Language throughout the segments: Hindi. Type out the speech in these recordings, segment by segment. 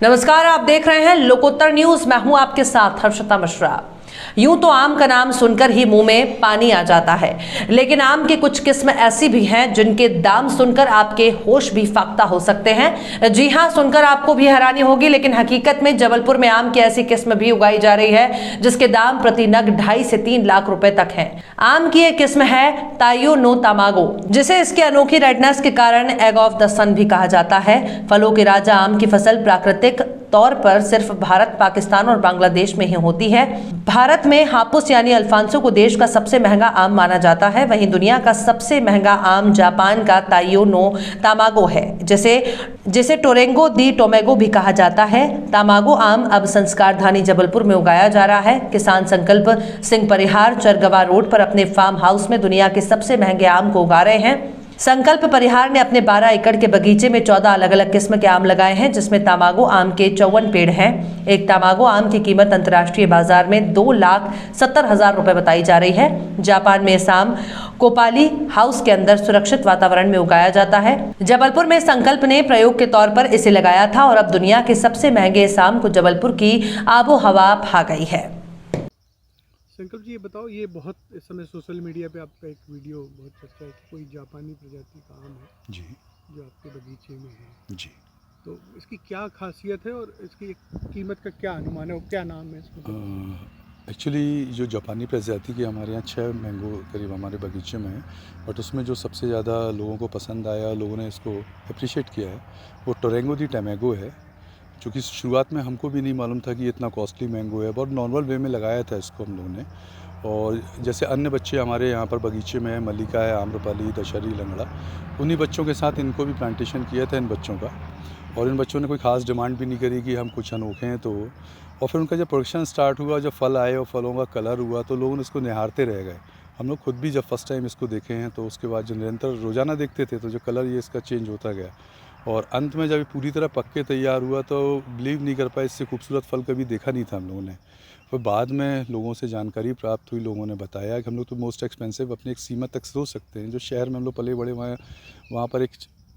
नमस्कार, आप देख रहे हैं लोकोत्तर न्यूज। मैं हूं आपके साथ हर्षिता मिश्रा। यूं तो आम का नाम सुनकर ही मुंह में पानी आ जाता है, लेकिन आम की कुछ किस्म ऐसी भी हैं जिनके दाम सुनकर आपके होश भी फाख्ता हो सकते हैं। जी हां, सुनकर आपको भी हैरानी होगी, लेकिन हकीकत में जबलपुर में आम की ऐसी किस्म भी उगाई जा रही है जिसके दाम प्रति नग 2.5 से 3 लाख रुपए तक है। आम की एक किस्म है ताइयो नो तामागो, जिसे इसके अनोखी रेडनेस के कारण एग ऑफ द सन भी कहा जाता है। फलों के राजा आम की फसल प्राकृतिक तौर पर सिर्फ भारत, पाकिस्तान और बांग्लादेश में ही होती है। भारत में हापुस यानी अल्फांसो को देश का सबसे महंगा आम माना जाता है। वहीं दुनिया का सबसे महंगा आम जापान का ताइयो नो तामागो है, जिसे टोरेंगो दी टोमेगो भी कहा जाता है। तामागो आम अब संस्कार धानी जबलपुर में उगाया जा रहा है। किसान संकल्प सिंह परिहार चरगवा रोड पर अपने फार्म हाउस में दुनिया के सबसे महंगे आम को उगा रहे हैं। संकल्प परिहार ने अपने 12 एकड़ के बगीचे में 14 अलग अलग किस्म के आम लगाए हैं, जिसमें तामागो आम के 54 पेड़ हैं। एक तामागो आम की कीमत अंतर्राष्ट्रीय बाजार में 2,70,000 रुपए बताई जा रही है। जापान में इस आम कोपाली हाउस के अंदर सुरक्षित वातावरण में उगाया जाता है। जबलपुर में संकल्प ने प्रयोग के तौर पर इसे लगाया था और अब दुनिया के सबसे महंगे इस आम को जबलपुर की आबो हवा भा गई है। संकल्प जी, ये बताओ, ये बहुत इस समय सोशल मीडिया पे आपका एक वीडियो बहुत चर्चा है कि कोई जापानी प्रजाति का आम है जी जो आपके बगीचे में है, जी। तो इसकी क्या खासियत है और इसकी कीमत का क्या अनुमान है और क्या नाम है इसका? एक्चुअली जो जापानी प्रजाति के हमारे यहाँ 6 मैंगो करीब हमारे बगीचे में है, बट उसमें जो सबसे ज़्यादा लोगों को पसंद आया, लोगों ने इसको अप्रिशिएट किया है, वो टोरेंगो दी टोमेगो है। क्योंकि शुरुआत में हमको भी नहीं मालूम था कि ये इतना कॉस्टली मैंगो है। बहुत नॉर्मल वे में लगाया था इसको हम लोगों ने। और जैसे अन्य बच्चे हमारे यहाँ पर बगीचे में है, मल्लिका है, आम्रपाली, दशहरी, लंगड़ा, उन्हीं बच्चों के साथ इनको भी प्लांटेशन किया था इन बच्चों का। और इन बच्चों ने कोई ख़ास डिमांड भी नहीं करी कि हम कुछ अनोखे हैं तो। और फिर उनका जब प्रोडक्शन स्टार्ट हुआ, जब फल आए और फलों का कलर हुआ, तो लोग उसको निहारते रह गए। हम लोग खुद भी जब फर्स्ट टाइम इसको देखे हैं, तो उसके बाद जो निरंतर रोज़ाना देखते थे, तो जो कलर ये इसका चेंज होता गया। और अंत में जब ये पूरी तरह पक के तैयार हुआ, तो बिलीव नहीं कर पाए, इससे खूबसूरत फल कभी देखा नहीं था हम लोगों ने। फिर बाद में लोगों से जानकारी प्राप्त हुई, लोगों ने बताया कि हम लोग तो मोस्ट एक्सपेंसिव अपनी एक सीमा तक सोच सकते हैं। जो शहर में हम लोग पले बड़े वहाँ पर एक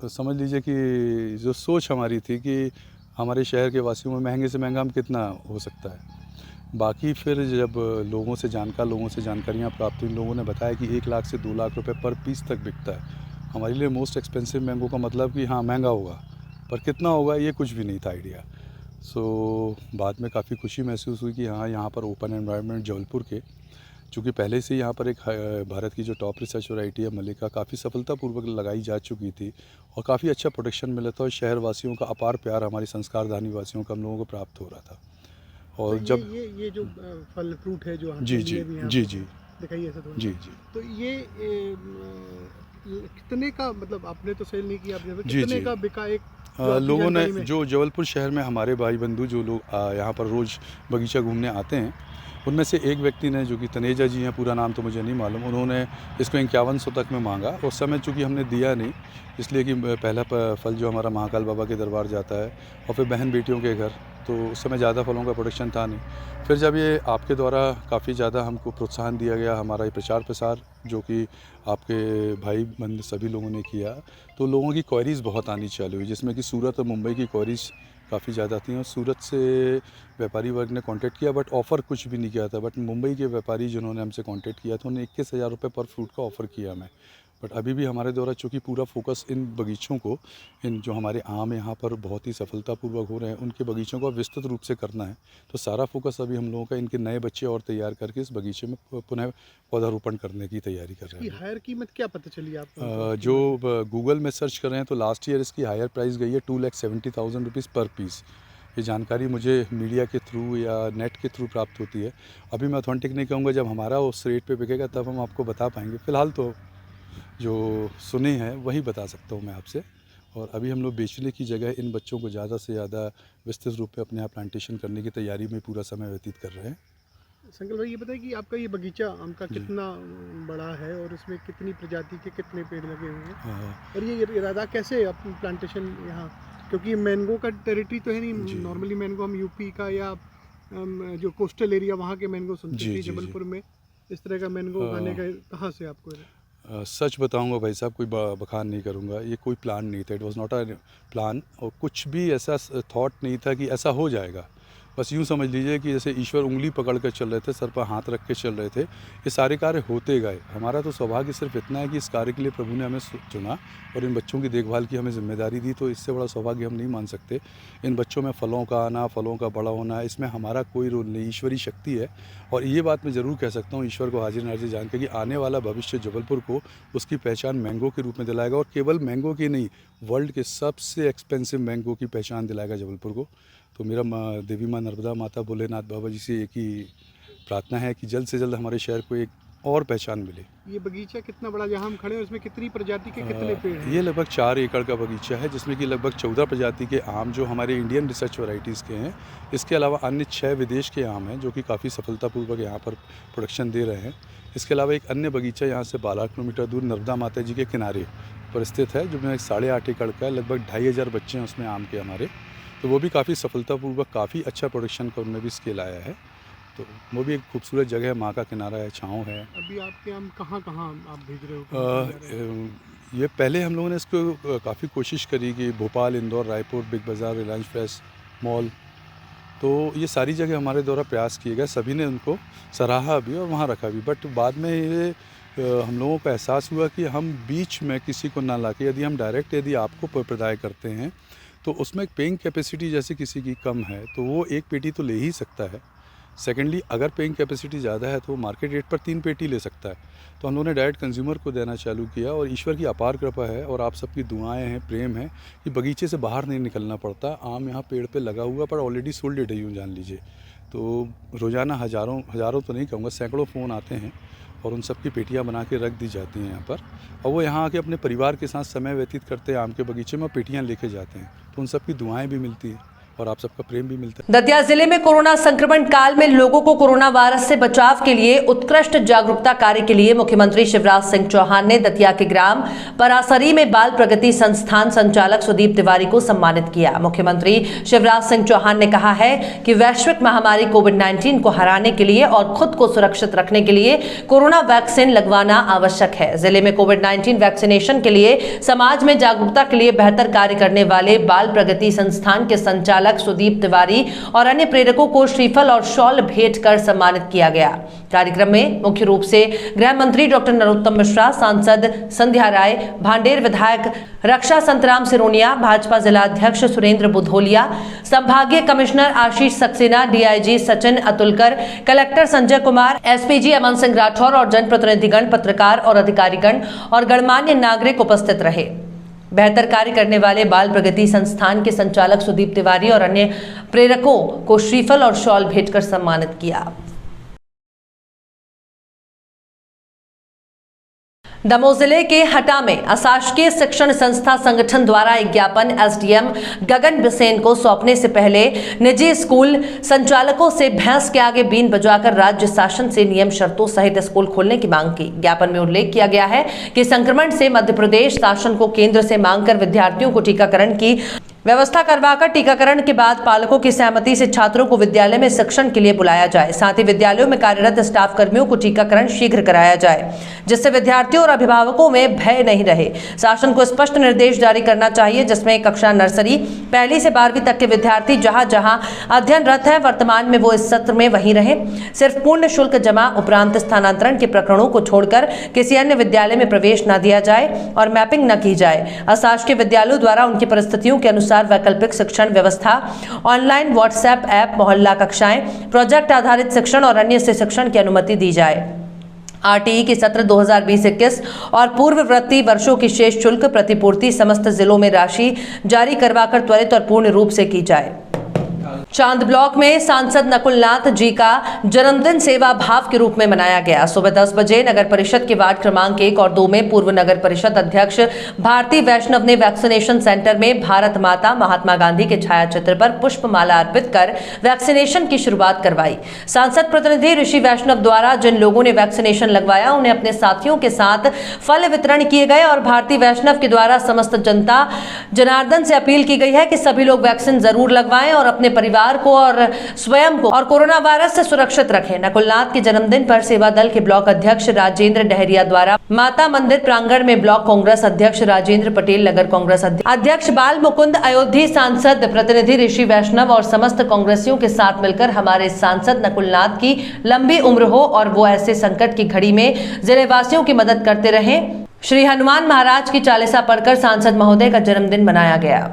समझ लीजिए कि जो सोच हमारी थी कि हमारे शहर के वासियों में महंगे से महंगा आम कितना हो सकता है। बाकी फिर जब लोगों से जानकारियाँ प्राप्त हुई, लोगों ने बताया कि 1 लाख से 2 लाख रुपए पर पीस तक बिकता है। हमारे लिए मोस्ट एक्सपेंसिव मैंगो का मतलब कि हाँ महंगा होगा, पर कितना होगा ये कुछ भी नहीं था आइडिया। सो बाद में काफ़ी खुशी महसूस हुई कि हाँ, यहाँ पर ओपन एनवायरनमेंट जबलपुर के, चूँकि पहले से यहाँ पर एक भारत की जो टॉप रिसर्च वैरायटी है मल्लिका, काफ़ी सफलतापूर्वक लगाई जा चुकी थी और काफ़ी अच्छा प्रोडक्शन मिला था। और शहर वासियों का अपार प्यार हमारी संस्कारधानी वासियों का हम लोगों को प्राप्त हो रहा था। और तो जब ये जो फल फ्रूट है जो जी जी जी जी दिखाइए ऐसा थोड़ा। जी जी तो ये कितने का, मतलब आपने तो सेल नहीं किया, जी कितने जी का बिका एक लोगों ने, जो जबलपुर शहर में हमारे भाई बंधु जो लोग यहाँ पर रोज़ बगीचा घूमने आते हैं, उनमें से एक व्यक्ति ने, जो कि तनेजा जी हैं, पूरा नाम तो मुझे नहीं मालूम, उन्होंने इसको 5100 तक में मांगा। उस समय चूँकि हमने दिया नहीं, इसलिए कि पहला फल जो हमारा महाकाल बाबा के दरबार जाता है और फिर बहन बेटियों के घर, तो उस समय ज़्यादा फलों का प्रोडक्शन था नहीं। फिर जब ये आपके द्वारा काफ़ी ज़्यादा हमको प्रोत्साहन दिया गया, हमारा ये प्रचार प्रसार जो कि आपके भाई बंद सभी लोगों ने किया, तो लोगों की क्वेरीज़ बहुत आनी चालू हुई, जिसमें कि सूरत और मुंबई की क्वेरीज़ काफ़ी ज़्यादा थी। और सूरत से व्यापारी वर्ग ने कांटेक्ट किया, बट ऑफ़र कुछ भी नहीं किया था। बट मुंबई के व्यापारी जिन्होंने हमसे कांटेक्ट किया था, उन्हें 21,000 रुपये पर फ्रूट का ऑफ़र किया हमें। बट अभी भी हमारे द्वारा चूँकि पूरा फोकस इन बगीचों को, इन जो हमारे आम यहाँ पर बहुत ही सफलतापूर्वक हो रहे हैं, उनके बगीचों को विस्तृत रूप से करना है। तो सारा फोकस अभी हम लोगों का इनके नए बच्चे और तैयार करके इस बगीचे में पुनः पौधारोपण करने की तैयारी कर रहे हैं। हायर कीमत क्या पता चली आपको? जो गूगल में सर्च कर रहे हैं, तो लास्ट ईयर इसकी हायर प्राइस गई है 2,70,000 रुपीज़ पर पीस। ये जानकारी मुझे मीडिया के थ्रू या नेट के थ्रू प्राप्त होती है। अभी मैं ऑथेंटिक नहीं कहूँगा, जब हमारा उस रेट पे बिकेगा तब हम आपको बता पाएंगे। फ़िलहाल तो जो सुने हैं वही बता सकता हूँ मैं आपसे। और अभी हम लोग बेचने की जगह इन बच्चों को ज़्यादा से ज़्यादा विस्तृत रूप में अपने यहाँ प्लांटेशन करने की तैयारी में पूरा समय व्यतीत कर रहे हैं। संकल्प भाई, ये बताइए कि आपका ये बगीचा आम का कितना बड़ा है और इसमें कितनी प्रजाति के कितने पेड़ लगे हुए हैं, और ये इरादा कैसे अपनी प्लांटेशन यहाँ, क्योंकि मैंगो का टेरिटरी तो है नहीं। नॉर्मली मैंगो हम यूपी का या जो कोस्टल एरिया वहाँ के मैंगो सुनते हैं, जबलपुर में इस तरह का मैंगो उगाने का कहाँ से आपको? सच बताऊंगा भाई साहब, कोई बखान नहीं करूंगा, ये कोई प्लान नहीं था। It was not a plan, और कुछ भी ऐसा थॉट नहीं था कि ऐसा हो जाएगा। बस यूँ समझ लीजिए कि जैसे ईश्वर उंगली पकड़ कर चल रहे थे, सर पर हाथ रख के चल रहे थे, ये सारे कार्य होते गए। हमारा तो सौभाग्य सिर्फ इतना है कि इस कार्य के लिए प्रभु ने हमें चुना और इन बच्चों की देखभाल की हमें जिम्मेदारी दी, तो इससे बड़ा सौभाग्य हम नहीं मान सकते। इन बच्चों में फलों का आना, फलों का बड़ा होना, इसमें हमारा कोई रोल नहीं, ईश्वरी शक्ति है। और ये बात मैं ज़रूर कह सकता हूँ, ईश्वर को हाजिर नाजिर जान के कि आने वाला भविष्य जबलपुर को उसकी पहचान मैंगो के रूप में दिलाएगा, और केवल मैंगो की नहीं, वर्ल्ड के सबसे एक्सपेंसिव मैंगो की पहचान दिलाएगा जबलपुर को। तो मेरा देवी माँ नर्मदा माता भोलेनाथ बाबा जी से एक ही प्रार्थना है कि जल्द से जल्द हमारे शहर को एक और पहचान मिले। ये बगीचा कितना बड़ा जहाँ हम खड़े हैं उसमें कितनी प्रजाति के कितने पेड़ हैं? ये लगभग 4 एकड़ का बगीचा है, जिसमें कि लगभग 14 प्रजाति के आम जो हमारे इंडियन रिसर्च वैरायटीज़ के हैं। इसके अलावा अन्य 6 विदेश के आम हैं जो कि काफ़ी सफलतापूर्वक यहाँ पर प्रोडक्शन दे रहे हैं। इसके अलावा एक अन्य बगीचा यहाँ से 12 किलोमीटर दूर नर्मदा माता जी के किनारे पर स्थित है, जो में 8.5 एकड़ का है। लगभग 2500 बच्चे हैं उसमें आम के हमारे, तो वो भी काफ़ी सफलतापूर्वक काफ़ी अच्छा प्रोडक्शन का उनमें भी स्केल आया है। तो वो भी एक खूबसूरत जगह है, माँ का किनारा है, छाँव है। अभी आपके आम कहाँ आप भेज रहे हो? ये पहले हम लोगों ने इसको काफ़ी कोशिश करी कि भोपाल, इंदौर, रायपुर, बिग बाज़ार, रिलायंस फ्रेश मॉल, तो ये सारी जगह हमारे द्वारा प्रयास किए गए। सभी ने उनको सराहा भी और वहाँ रखा भी, बट बाद में ये हम लोगों को एहसास हुआ कि हम बीच में किसी को ना लाके यदि हम डायरेक्ट यदि आपको प्रदाय करते हैं तो उसमें एक पेइंग कैपेसिटी जैसे किसी की कम है तो वो 1 पेटी तो ले ही सकता है। सेकेंडली, अगर पेइंग कैपेसिटी ज़्यादा है तो वो मार्केट रेट पर 3 पेटी ले सकता है। तो हम लोगों ने डायरेक्ट कंज्यूमर को देना चालू किया, और ईश्वर की अपार कृपा है और आप सबकी दुआएं हैं, प्रेम है कि बगीचे से बाहर नहीं निकलना पड़ता। आम यहाँ पेड़ पे लगा हुआ पर ऑलरेडी सोल्ड डेट यूँ जान लीजिए। तो रोज़ाना हज़ारों तो नहीं कहूँगा, सैकड़ों फ़ोन आते हैं और उन सब की पेटियाँ बना के रख दी जाती हैं यहाँ पर, और वो यहाँ आके अपने परिवार के साथ समय व्यतीत करते हैं आम के बगीचे में, पेटियाँ लेके जाते हैं। तो उन सब की दुआएं भी मिलती हैं और आप सबका प्रेम भी मिलता है। दतिया जिले में कोरोना संक्रमण काल में लोगों को कोरोना वायरस से बचाव के लिए उत्कृष्ट जागरूकता कार्य के लिए मुख्यमंत्री शिवराज सिंह चौहान ने दतिया के ग्राम परासरी में बाल प्रगति संस्थान संचालक सुदीप तिवारी को सम्मानित किया। मुख्यमंत्री शिवराज सिंह चौहान ने कहा है कि वैश्विक महामारी कोविड-19 को हराने के लिए और खुद को सुरक्षित रखने के लिए कोरोना वैक्सीन लगवाना आवश्यक है। जिले में कोविड-19 वैक्सीनेशन के लिए समाज में जागरूकता के लिए बेहतर कार्य करने वाले बाल प्रगति संस्थान के संचालक सुदीप तिवारी और अन्य प्रेरकों को श्रीफल और शॉल भेंट कर सम्मानित किया गया। कार्यक्रम में मुख्य रूप से गृह मंत्री डॉक्टर नरोत्तम मिश्रा, सांसद संध्या राय, भांडेर विधायक रक्षा संतराम सिरोनिया, भाजपा जिला अध्यक्ष सुरेंद्र बुधोलिया, संभागीय commissioner Ashish Saxena, DIG Sachin Atulkar, collector Sanjay Kumar, SPG Aman Singh Rathore और जनप्रतिनिधिगण, पत्रकार और अधिकारीगण और गणमान्य नागरिक उपस्थित रहे। बेहतर कार्य करने वाले बाल प्रगति संस्थान के संचालक सुदीप तिवारी और अन्य प्रेरकों को श्रीफल और शॉल भेंटकर सम्मानित किया। दमोह जिले के हटा में अशासकीय शिक्षण संस्था संगठन द्वारा एक ज्ञापन एसडीएम गगन बिसेन को सौंपने से पहले निजी स्कूल संचालकों से भैंस के आगे बीन बजाकर राज्य शासन से नियम शर्तों सहित स्कूल खोलने की मांग की। ज्ञापन में उल्लेख किया गया है कि संक्रमण से मध्य प्रदेश शासन को केंद्र से मांगकर विद्यार्थियों को टीकाकरण की व्यवस्था करवाकर टीकाकरण के बाद पालकों की सहमति से छात्रों को विद्यालय में शिक्षण के लिए बुलाया जाए। साथ ही विद्यालयों में कार्यरत स्टाफ कर्मियों को टीकाकरण शीघ्र कराया जाए, जिससे विद्यार्थियों और अभिभावकों में भय नहीं रहे। शासन को स्पष्ट निर्देश जारी करना चाहिए, जिसमें कक्षा नर्सरी 1 से 12वीं तक के विद्यार्थी जहां जहां अध्ययनरत है वर्तमान में वो इस सत्र में वहीं रहे। सिर्फ पूर्ण शुल्क जमा उपरांत स्थानांतरण के प्रकरणों को छोड़कर किसी अन्य विद्यालय में प्रवेश न दिया जाए और मैपिंग न की जाए। अशासकीय विद्यालयों द्वारा उनकी परिस्थितियों के अनुसार वैकल्पिक शिक्षण व्यवस्था, ऑनलाइन व्हाट्सएप ऐप, मोहल्ला कक्षाएं, प्रोजेक्ट आधारित शिक्षण और अन्य से शिक्षण की अनुमति दी जाए। आरटीई के सत्र 2020-21 और पूर्ववर्ती वर्षों की शेष शुल्क प्रतिपूर्ति समस्त जिलों में राशि जारी करवाकर त्वरित और पूर्ण रूप से की जाए। चांद ब्लॉक में सांसद नकुलनाथ जी का जन्मदिन सेवा भाव के रूप में मनाया गया। सुबह 10 बजे नगर परिषद के वार्ड क्रमांक 1 और 2 में पूर्व नगर परिषद अध्यक्ष भारती वैष्णव ने वैक्सीनेशन सेंटर में भारत माता महात्मा गांधी के छायाचित्र पर पुष्पमाला अर्पित कर वैक्सीनेशन की शुरुआत करवाई। सांसद प्रतिनिधि ऋषि वैष्णव द्वारा जिन लोगों ने वैक्सीनेशन लगवाया उन्हें अपने साथियों के साथ फल वितरण किए गए और भारती वैष्णव के द्वारा समस्त जनता जनार्दन से अपील की गई है कि सभी लोग वैक्सीन जरूर लगवाएं और अपने परिवार परिवार को और स्वयं को और कोरोना वायरस से सुरक्षित रखें। नकुलनाथ के जन्मदिन पर सेवा दल के ब्लॉक अध्यक्ष राजेंद्र डहरिया द्वारा माता मंदिर प्रांगण में ब्लॉक कांग्रेस अध्यक्ष राजेंद्र पटेल, नगर कांग्रेस अध्यक्ष बाल मुकुंद अयोधी, सांसद प्रतिनिधि ऋषि वैष्णव और समस्त कांग्रेसियों के साथ मिलकर हमारे सांसद नकुलनाथ की लंबी उम्र हो और वो ऐसे संकट की घड़ी में जिले वासियों की मदद करते रहें। श्री हनुमान महाराज की चालीसा पढ़कर सांसद महोदय का जन्मदिन मनाया गया।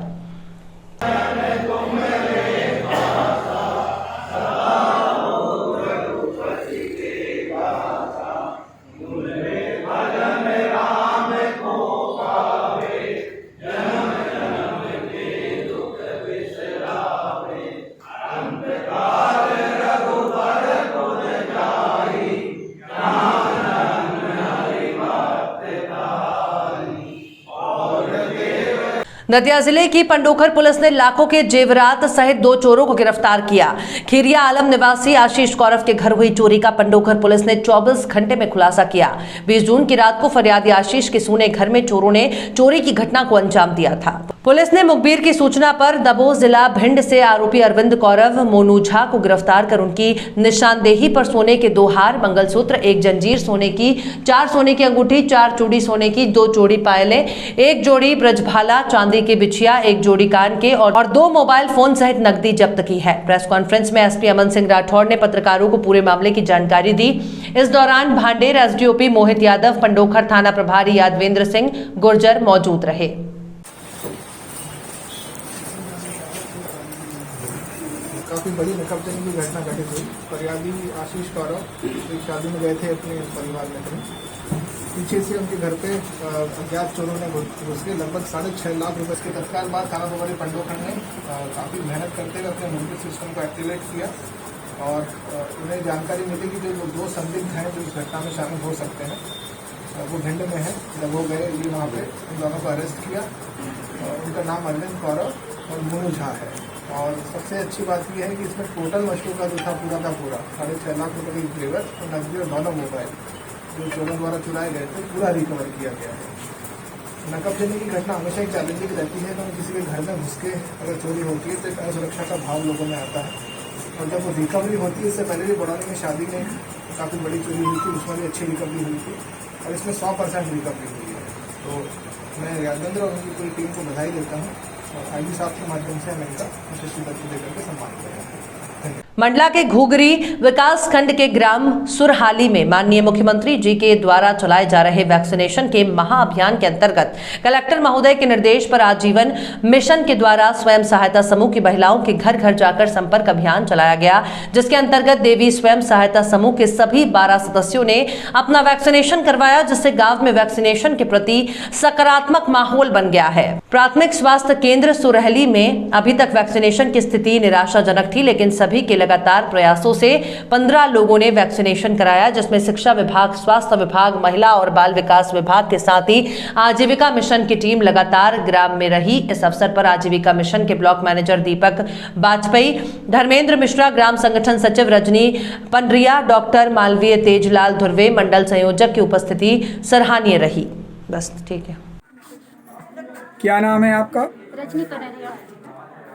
दतिया जिले की पंडोखर पुलिस ने लाखों के जेवरात सहित 2 चोरों को गिरफ्तार किया। खीरिया आलम निवासी आशीष गौरव के घर हुई चोरी का पंडोखर पुलिस ने 24 घंटे में खुलासा किया। 20 जून की रात को फरियादी आशीष के सूने घर में चोरों ने चोरी की घटना को अंजाम दिया था। पुलिस ने मुखबिर की सूचना पर दमोह जिला भिंड से आरोपी अरविंद कौरव मोनू झा को गिरफ्तार कर उनकी निशानदेही पर सोने के 2 हार, मंगलसूत्र, 1 जंजीर सोने की, 4 सोने की अंगूठी, 4 चूड़ी सोने की, 2 जोड़ी पायलें, 1 जोड़ी ब्रजभाला चांदी के बिछिया, 1 जोड़ी कान के और 2 मोबाइल फोन सहित नकदी जब्त की है। प्रेस कॉन्फ्रेंस में एसपी अमन सिंह राठौड़ ने पत्रकारों को पूरे मामले की जानकारी दी। इस दौरान भांडेर एसडीओपी मोहित यादव, पंडोखर थाना प्रभारी यादवेंद्र सिंह गुर्जर मौजूद रहे। काफ़ी बड़ी नकबजनी की घटना घटित हुई। फरियादी आशीष गौरव एक शादी में गए थे अपने परिवार में कहीं, पीछे से उनके घर पे अज्ञात चोरों ने घुस के लगभग 6.5 लाख रुपए के तत्काल बाद थाना प्रभारी पंडोखर ने काफ़ी मेहनत करते हुए अपने मोबाइल सिस्टम को एक्टिवेट किया और उन्हें जानकारी मिली कि जो 2 संदिग्ध हैं जो इस घटना में शामिल हो सकते हैं वो भिंड में है। जब वो गए ये वहाँ पे उन दोनों को अरेस्ट किया। उनका नाम अरविंद कौरव और मोनू झा है। और सबसे अच्छी बात यह है कि इसमें टोटल मशरूका जो था पूरा का पूरा 6.5 लाख रुपए के जेवर और नकदी और दोनों मोबाइल जो चोरों द्वारा चुराए गए थे पूरा रिकवर किया गया है। नकबजनी की घटना हमेशा एक चैलेंजिंग रहती है। तो किसी के घर में घुस के अगर चोरी होती है तो एक असुरक्षा का भाव लोगों में आता है और जब वो रिकवरी होती है, इससे पहले भी बड़ौनी में शादी में काफ़ी बड़ी चोरी हुई थी, उसमें भी अच्छी रिकवरी हुई थी और इसमें 100% रिकवरी हुई है। तो मैं यादवेंद्र और उनकी पूरी टीम को बधाई देता हूँ और आईजी साहब के माध्यम से हम इनका विशेष दर्जा देकर के सम्मान करेंगे। मंडला के घुघरी विकास खंड के ग्राम सुरहाली में माननीय मुख्यमंत्री जी के द्वारा चलाए जा रहे वैक्सीनेशन के महाअभियान के अंतर्गत कलेक्टर महोदय के निर्देश पर आजीवन मिशन के द्वारा स्वयं सहायता समूह की महिलाओं के घर घर जाकर संपर्क अभियान चलाया गया, जिसके अंतर्गत देवी स्वयं सहायता समूह के सभी 12 सदस्यों ने अपना वैक्सीनेशन करवाया, जिससे गांव में वैक्सीनेशन के प्रति सकारात्मक माहौल बन गया है। प्राथमिक स्वास्थ्य केंद्र सुरहली में अभी तक वैक्सीनेशन की स्थिति निराशाजनक थी, लेकिन सभी के लगातार प्रयासों से 15 लोगों ने वैक्सीनेशन कराया, जिसमें शिक्षा विभाग, स्वास्थ्य विभाग, महिला और बाल विकास विभाग के साथ ही आजीविका मिशन की टीम लगातार ग्राम में रही। इस अवसर पर आजीविका मिशन के ब्लॉक मैनेजर दीपक बाजपेयी, धर्मेंद्र मिश्रा, ग्राम संगठन सचिव रजनी पंडरिया, डॉक्टर मालवीय तेजलाल धुर्वे, मंडल संयोजक की उपस्थिति सराहनीय रही। बस ठीक है। क्या नाम है आपका? रजनी पनरिया।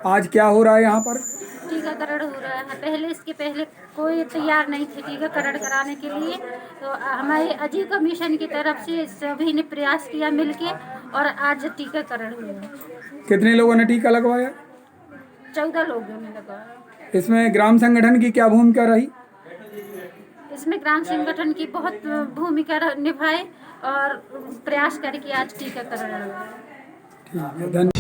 आज क्या हो रहा है यहाँ पर? टीकाकरण हो रहा है। इसके पहले कोई तैयार नहीं थे टीकाकरण कराने के लिए, तो हमारे आजीविका मिशन की तरफ से सभी ने प्रयास किया मिलके और आज टीकाकरण हुआ। कितने लोगों ने टीका लगवाया? 14 लोगों ने लगवाया। इसमें ग्राम संगठन की क्या भूमिका रही? इसमें ग्राम संगठन की बहुत भूमिका निभाए और प्रयास करके आज टीकाकरण हुआ। ठीक है, धन्यवाद।